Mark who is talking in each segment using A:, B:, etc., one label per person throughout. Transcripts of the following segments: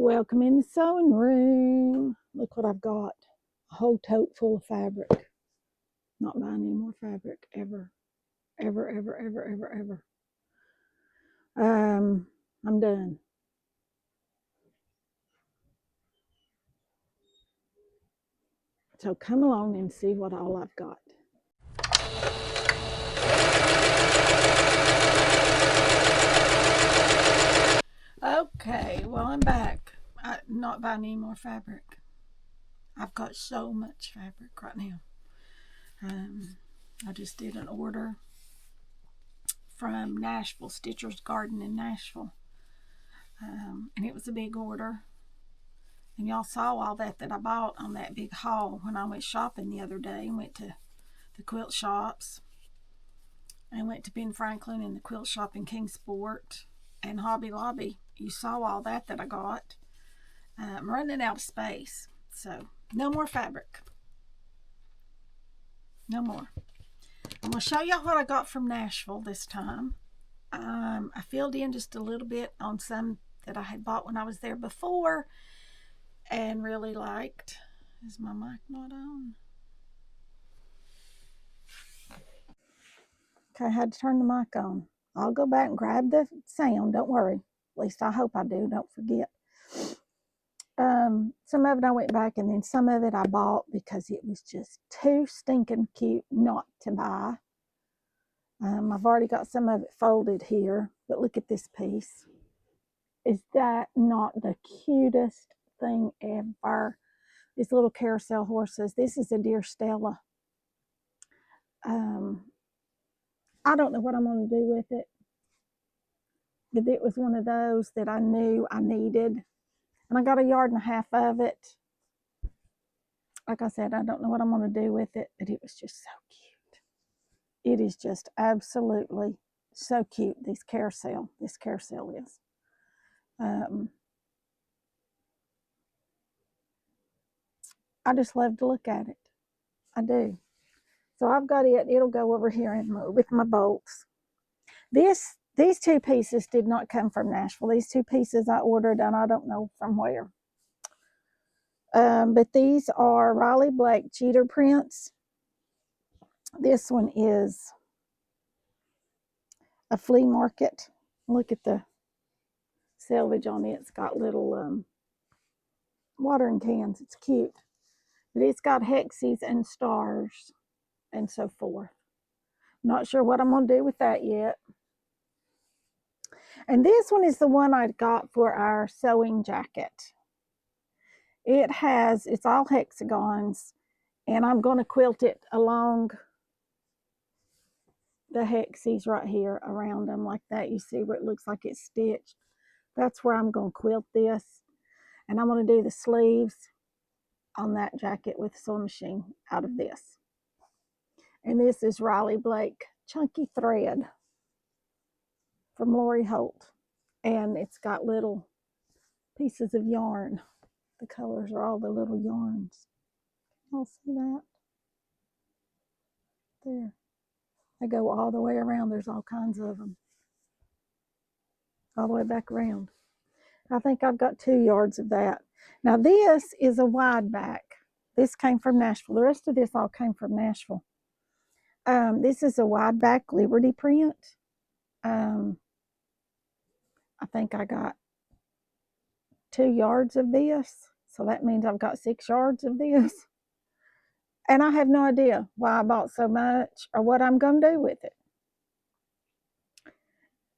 A: Welcome in the sewing room. Look what I've got. A whole tote full of fabric. Not buying any more fabric ever. Ever, ever, ever, ever, ever. I'm done. So come along and see what all I've got. Okay, well, I'm back. I'm not buying any more fabric. I've got so much fabric right now. I just did an order from Nashville, Stitcher's Garden in Nashville. And it was a big order. And y'all saw all that I bought on that big haul when I went shopping the other day and went to the quilt shops. I went to Ben Franklin and the quilt shop in Kingsport and Hobby Lobby. You saw all that I got. I'm running out of space, so no more fabric. No more. I'm going to show y'all what I got from Nashville this time. I filled in just a little bit on some that I had bought when I was there before and really liked. Is my mic not on? Okay, I had to turn the mic on. I'll go back and grab the sound. Don't worry. At least I hope I do. Don't forget. Some of it I went back, and then some of it I bought because it was just too stinking cute not to buy. I've already got some of it folded here, but look at this piece. Is that not the cutest thing ever? These little carousel horses. This is a Dear Stella. I don't know what I'm going to do with it, but it was one of those that I knew I needed. And I got 1.5 yards of it. Like I said, I don't know what I'm going to do with it, but it was just so cute. It is just absolutely so cute, this carousel is. I just love to look at it. I do. So I've got it. It'll go over here with my bolts. These two pieces did not come from Nashville. These two pieces I ordered, and I don't know from where. But these are Riley Blake cheater prints. This one is a flea market. Look at the selvage on it. It's got little watering cans. It's cute. But it's got hexes and stars and so forth. Not sure what I'm going to do with that yet. And this one is the one I got for our sewing jacket. It's all hexagons, and I'm going to quilt it along the hexes right here around them like that. You see where it looks like it's stitched. That's where I'm going to quilt this. And I'm going to do the sleeves on that jacket with a sewing machine out of this. And this is Riley Blake Chunky Thread from Lori Holt. And it's got little pieces of yarn. The colors are all the little yarns. Y'all see that? There. They go all the way around. There's all kinds of them. All the way back around. I think I've got 2 yards of that. Now this is a wide back. This came from Nashville. The rest of this all came from Nashville. This is a wide back Liberty print. I think I got 2 yards of this. So that means I've got 6 yards of this. And I have no idea why I bought so much or what I'm going to do with it.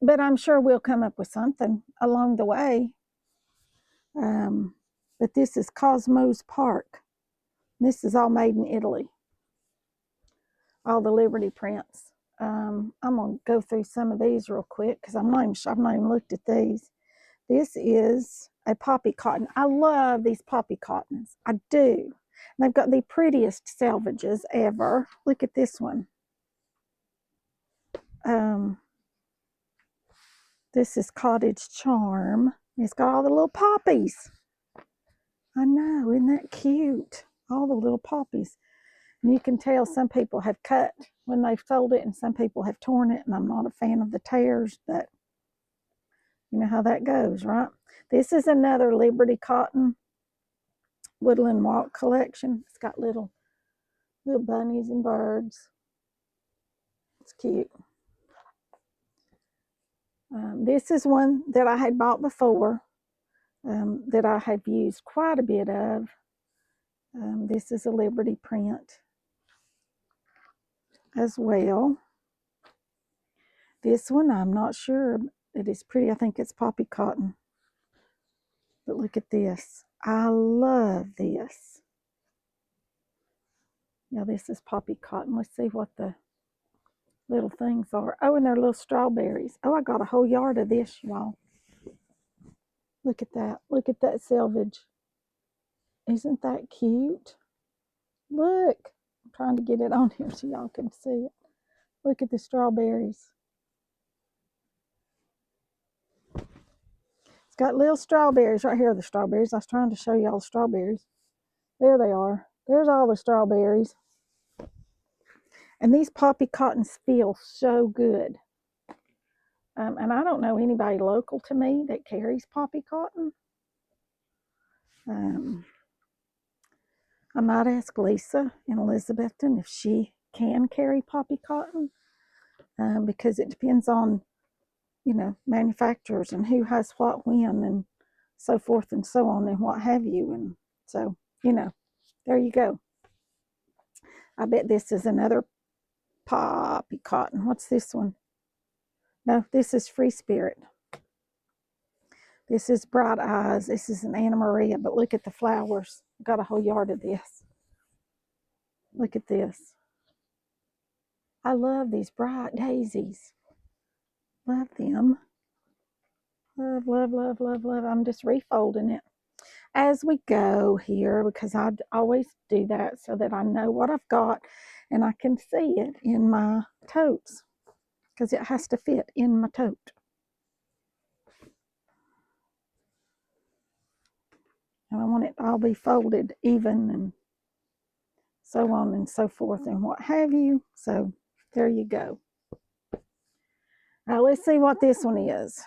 A: But I'm sure we'll come up with something along the way. But this is Cosmos Park. This is all made in Italy. All the Liberty prints. I'm going to go through some of these real quick because I've not even looked at these. This is a poppy cotton. I love these poppy cottons. I do. They've got the prettiest selvages ever. Look at this one. This is Cottage Charm. It's got all the little poppies. I know, isn't that cute? All the little poppies. And you can tell some people have cut when they've sold it and some people have torn it. And I'm not a fan of the tears, but You know how that goes, right? This is another Liberty Cotton Woodland Walk collection. It's got little bunnies and birds. It's cute. This is one that I had bought before, that I have used quite a bit of. This is a Liberty print as well. This one, I'm not sure. It is pretty. I think it's poppy cotton. But look at this. I love this. Yeah, this is poppy cotton. Let's see what the little things are. Oh, and they're little strawberries. Oh, I got a whole yard of this, y'all. Look at that. Look at that selvage. Isn't that cute? Look. I'm trying to get it on here so y'all can see it. Look at the strawberries. It's got little strawberries. Right here are the strawberries. I was trying to show y'all the strawberries. There they are. There's all the strawberries. And these poppy cottons feel so good. And I don't know anybody local to me that carries poppy cotton. I might ask Lisa in Elizabethton if she can carry poppy cotton, because it depends on, manufacturers and who has what when and so forth and so on and what have you. And so, there you go. I bet this is another poppy cotton. What's this one? No, this is Free Spirit. This is Bright Eyes. This is an Anna Maria, but look at the flowers. I've got a whole yard of this. Look at this. I love these bright daisies. Love them. Love, love, love, love, love. I'm just refolding it as we go here because I always do that so that I know what I've got and I can see it in my totes because it has to fit in my tote. And I want it all be folded even and so on and so forth and what have you. So there you go. Now let's see what this one is.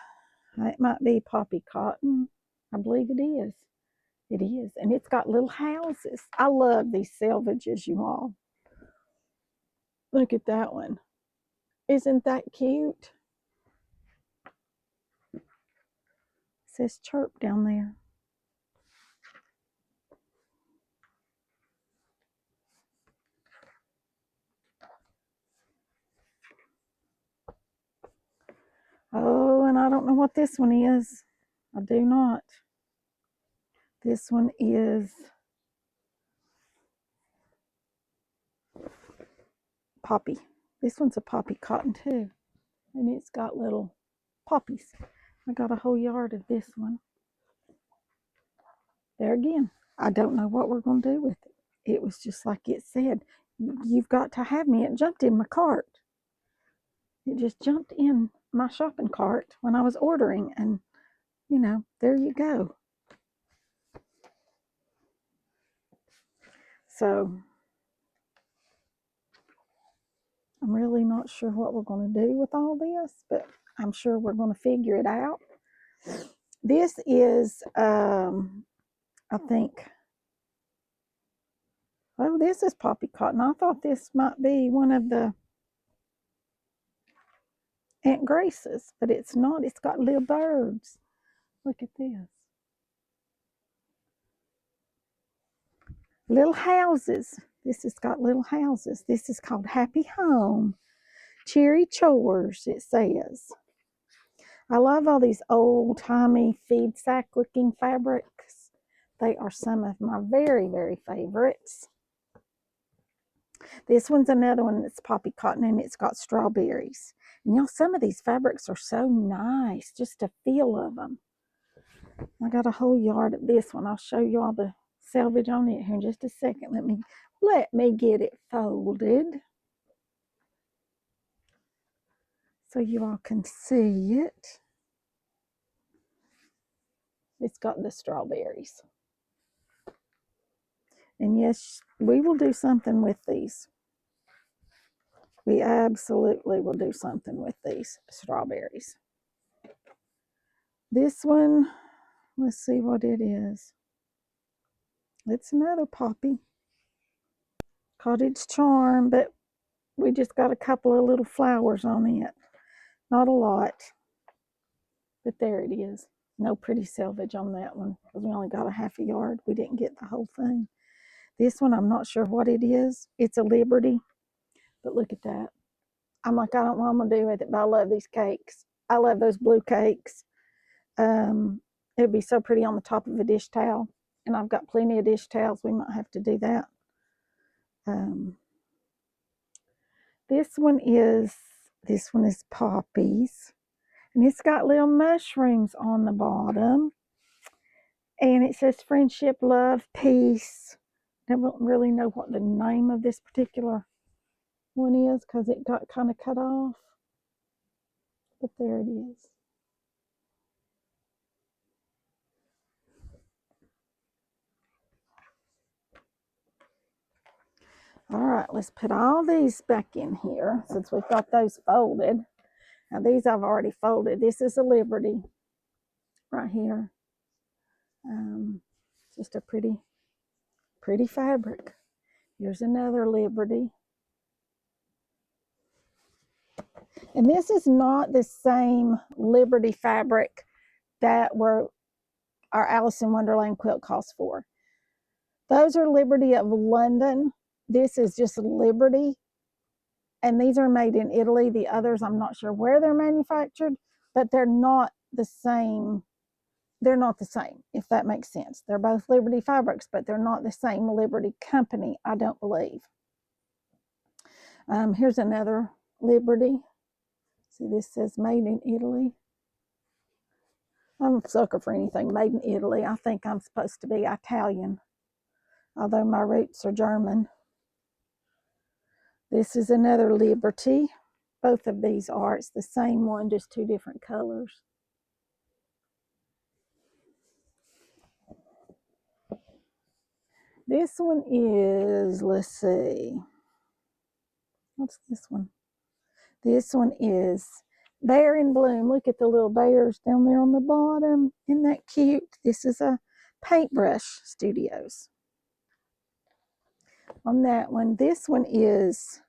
A: It might be poppy cotton. I believe it is. It is. And it's got little houses. I love these selvages, you all. Look at that one. Isn't that cute? It says chirp down there. Oh, and I don't know what this one is. I do not. This one is poppy. This one's a poppy cotton too. And it's got little poppies. I got a whole yard of this one. There again, I don't know what we're going to do with it. It was just like it said, you've got to have me. It jumped in my cart. It just jumped in my shopping cart when I was ordering. And, there you go. So I'm really not sure what we're going to do with all this, but I'm sure we're going to figure it out. This is, I think, oh, this is poppy cotton. I thought this might be one of the Aunt Grace's, but it's not. It's got little birds. Look at this. Little houses. This has got little houses. This is called Happy Home. Cherry Chores, it says. I love all these old-timey feed sack-looking fabrics. They are some of my very, very favorites. This one's another one that's poppy cotton, and it's got strawberries. And some of these fabrics are so nice, just a feel of them. I got a whole yard of this one. I'll show you all the selvage on it here in just a second. Let me get it folded so you all can see it. It's got the strawberries. And yes, we will do something with these. We absolutely will do something with these strawberries. This one, let's see what it is. It's another poppy. Cottage Charm, but we just got a couple of little flowers on it. Not a lot, but there it is. No pretty selvage on that one because we only got a half a yard. We didn't get the whole thing. This one, I'm not sure what it is. It's a Liberty, but look at that. I'm like, I don't know what I'm going to do with it, but I love these cakes. I love those blue cakes. It'd be so pretty on the top of a dish towel. And I've got plenty of dish towels. We might have to do that. This one is poppies. And it's got little mushrooms on the bottom. And it says friendship, love, peace. I don't really know what the name of this particular one is because it got kind of cut off. But there it is. All right, let's put all these back in here since we've got those folded. Now these I've already folded. This is a Liberty right here. Just a pretty fabric. Here's another Liberty. And this is not the same Liberty fabric that our Alice in Wonderland quilt calls for. Those are Liberty of London. This is just Liberty. And these are made in Italy. The others, I'm not sure where they're manufactured, but they're not the same. They're not the same, if that makes sense. They're both Liberty fabrics, but they're not the same Liberty company, I don't believe. Here's another Liberty. See, this says made in Italy. I'm a sucker for anything made in Italy. I think I'm supposed to be Italian, although my roots are German. This is another Liberty. Both of these are. It's the same one, just two different colors. This one is, let's see. What's this one? This one is Bear in Bloom. Look at the little bears down there on the bottom. Isn't that cute? This is a Paintbrush Studios. On that one, this one is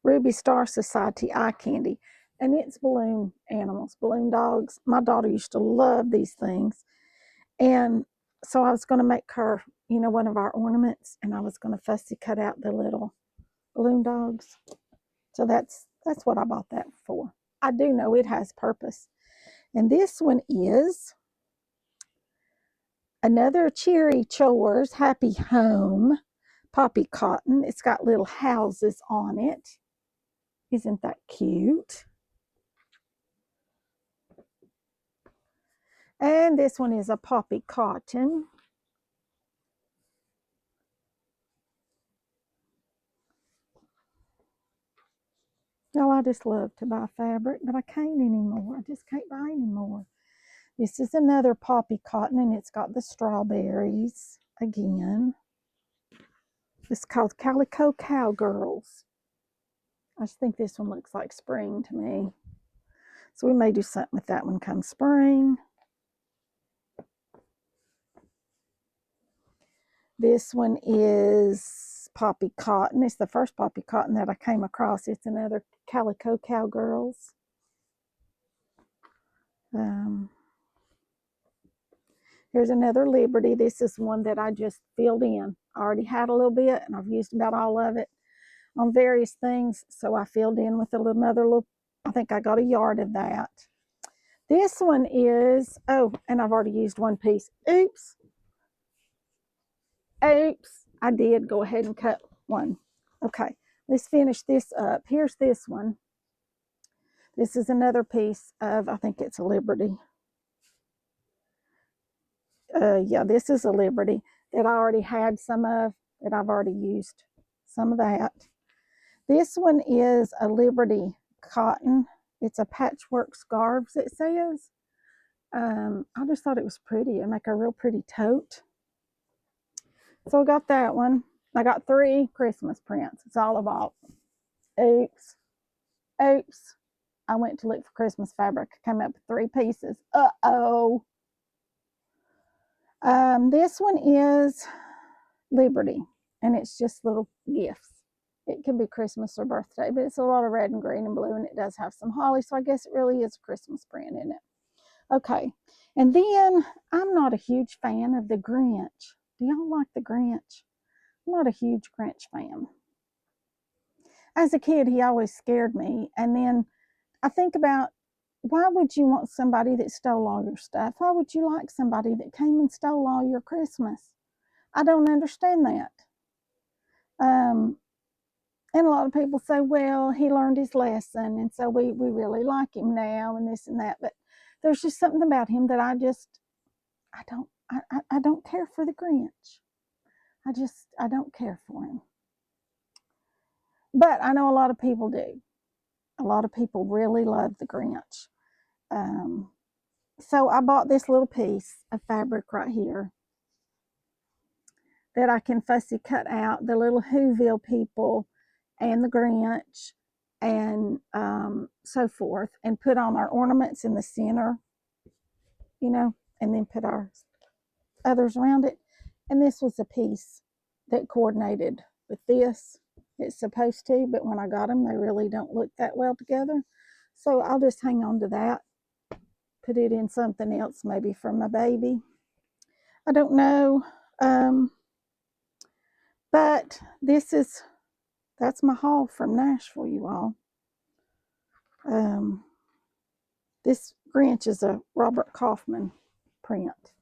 A: Ruby Star Society Eye Candy. And it's balloon animals, balloon dogs. My daughter used to love these things. And so I was going to make her, one of our ornaments. And I was going to fussy cut out the little balloon dogs. So that's what I bought that for. I do know it has purpose. And this one is another Cherry Chores Happy Home Poppy Cotton. It's got little houses on it. Isn't that cute? And this one is a Poppy Cotton. Now, I just love to buy fabric, but I can't anymore. I just can't buy anymore. This is another Poppy Cotton, and it's got the strawberries again. It's called Calico Cowgirls. I just think this one looks like spring to me. So we may do something with that one come spring. This one is Poppy Cotton. It's the first Poppy Cotton that I came across. It's another Calico Cowgirls. Here's another Liberty. This is one that I just filled in. I already had a little bit, and I've used about all of it on various things. So I filled in with another little, I think I got a yard of that. This one is, oh, and I've already used one piece. Oops. I did go ahead and cut one. Okay, let's finish this up. Here's this one. This is another piece of, I think it's a Liberty. Yeah, this is a Liberty that I already had some of, that I've already used some of that. This one is a Liberty Cotton. It's a patchwork scarves, it says. I just thought it was pretty and make a real pretty tote. So I got that one. I got 3 Christmas prints. It's all about. Oops. I went to look for Christmas fabric. I came up with 3 pieces. Uh-oh. This one is Liberty, and it's just little gifts. It could be Christmas or birthday, but it's a lot of red and green and blue, and it does have some holly, so I guess it really is a Christmas print, isn't it? Okay, and then I'm not a huge fan of the Grinch. Do y'all like the Grinch? I'm not a huge Grinch fan. As a kid, he always scared me, and then I think about, why would you want somebody that stole all your stuff? Why would you like somebody that came and stole all your Christmas? I don't understand that. And a lot of people say, well, he learned his lesson, and so we really like him now, and this and that. But there's just something about him that I don't care for the Grinch. I don't care for him. But I know a lot of people do. A lot of people really love the Grinch. So I bought this little piece of fabric right here that I can fussy cut out the little Whoville people and the Grinch and so forth, and put on our ornaments in the center, you know, and then put our others around it. And this was a piece that coordinated with this. It's supposed to, but when I got them, they really don't look that well together. So I'll just hang on to that, put it in something else, maybe for my baby. I don't know. But that's my haul from Nashville, you all. This Grinch is a Robert Kaufman print.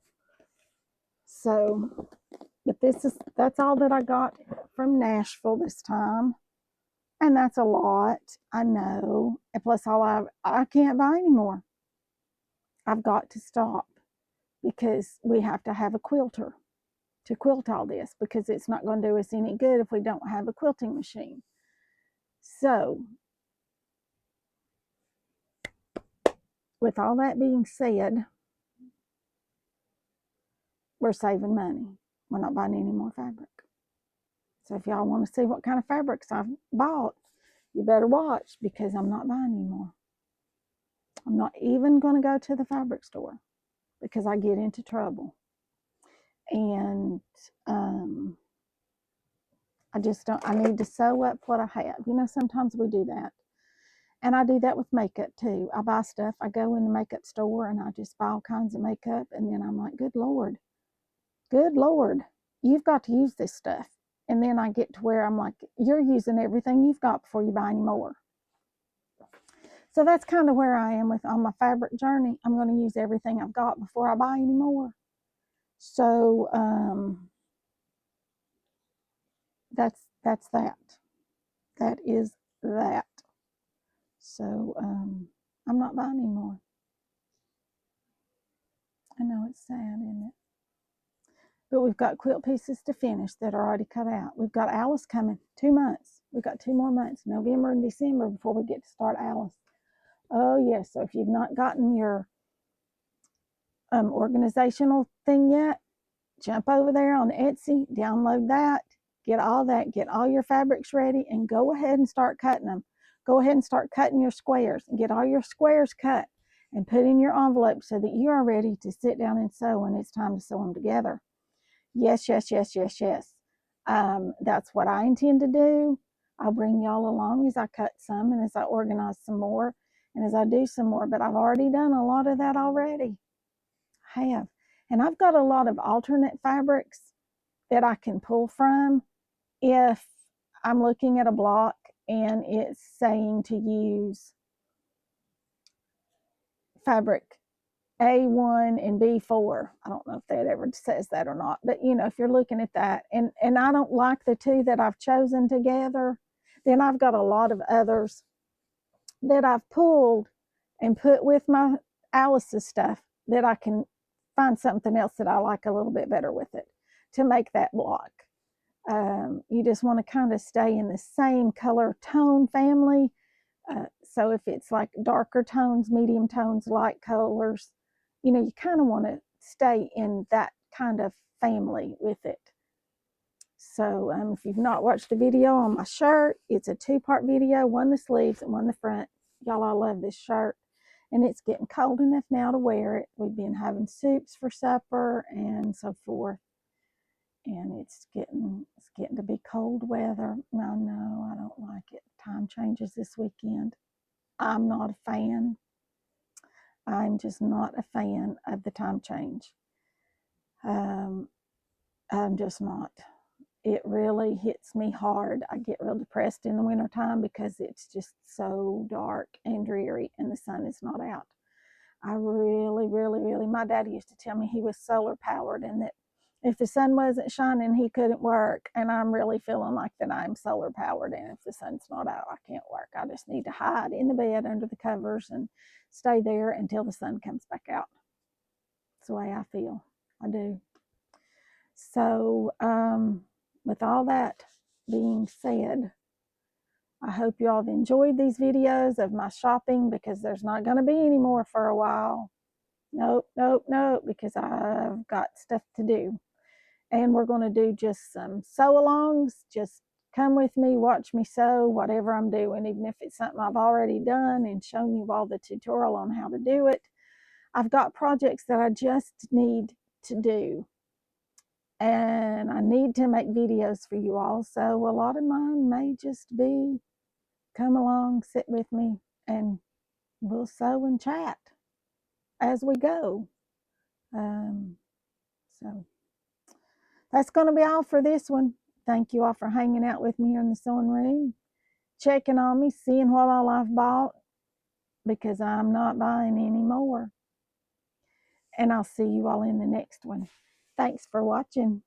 A: So, but that's all that I got from Nashville this time. And that's a lot, I know. And plus I can't buy anymore. I've got to stop because we have to have a quilter to quilt all this, because it's not going to do us any good if we don't have a quilting machine. So, with all that being said, we're saving money. We're not buying any more fabric. So if y'all want to see what kind of fabrics I've bought, you better watch, because I'm not buying anymore. I'm not even going to go to the fabric store because I get into trouble. And I just don't, I need to sew up what I have. You know, sometimes we do that. And I do that with makeup too. I buy stuff, I go in the makeup store and I just buy all kinds of makeup, and then I'm like, good Lord, you've got to use this stuff. And then I get to where I'm like, you're using everything you've got before you buy any more. So that's kind of where I am on my fabric journey. I'm going to use everything I've got before I buy any more. So that's that. That is that. So I'm not buying anymore. I know it's sad, isn't it? But we've got quilt pieces to finish that are already cut out. We've got Alice coming, 2 months. We've got 2 more months, November and December, before we get to start Alice. Oh, yes. So if you've not gotten your organizational thing yet, jump over there on Etsy, download that, get all your fabrics ready, and go ahead and start cutting them. Go ahead and start cutting your squares, and get all your squares cut and put in your envelope so that you are ready to sit down and sew when it's time to sew them together. Yes, yes, yes, yes, yes. That's what I intend to do. I'll bring y'all along as I cut some and as I organize some more and as I do some more. But I've already done a lot of that already. I have. And I've got a lot of alternate fabrics that I can pull from if I'm looking at a block and it's saying to use fabric A1 and B4. I don't know if that ever says that or not, but you know, if you're looking at that and I don't like the 2 that I've chosen together, then I've got a lot of others that I've pulled and put with my Alice's stuff that I can find something else that I like a little bit better with it to make that block. You just want to kind of stay in the same color tone family. So if it's like darker tones, medium tones, light colors, you know, you kind of want to stay in that kind of family with it. So if you've not watched the video on my shirt, it's a 2-part video, one the sleeves and one the front. Y'all, I love this shirt. And it's getting cold enough now to wear it. We've been having soups for supper and so forth. And it's getting to be cold weather. I know, I don't like it. Time changes this weekend. I'm not a fan. I'm just not a fan of the time change. I'm just not. It really hits me hard. I get real depressed in the wintertime because it's just so dark and dreary and the sun is not out. I really, really, really, my dad used to tell me he was solar powered and that if the sun wasn't shining, he couldn't work. And I'm really feeling like that I'm solar powered. And if the sun's not out, I can't work. I just need to hide in the bed under the covers and stay there until the sun comes back out. That's the way I feel. I do. So, with all that being said, I hope you all have enjoyed these videos of my shopping because there's not going to be any more for a while. Nope, nope, nope, because I've got stuff to do. And we're going to do just some sew-alongs. Just come with me, watch me sew, whatever I'm doing, even if it's something I've already done and shown you all the tutorial on how to do it. I've got projects that I just need to do. And I need to make videos for you all. So a lot of mine may just be come along, sit with me, and we'll sew and chat as we go. So that's going to be all for this one. Thank you all for hanging out with me here in the sewing room, checking on me, seeing what all I've bought, because I'm not buying any more. And I'll see you all in the next one. Thanks for watching.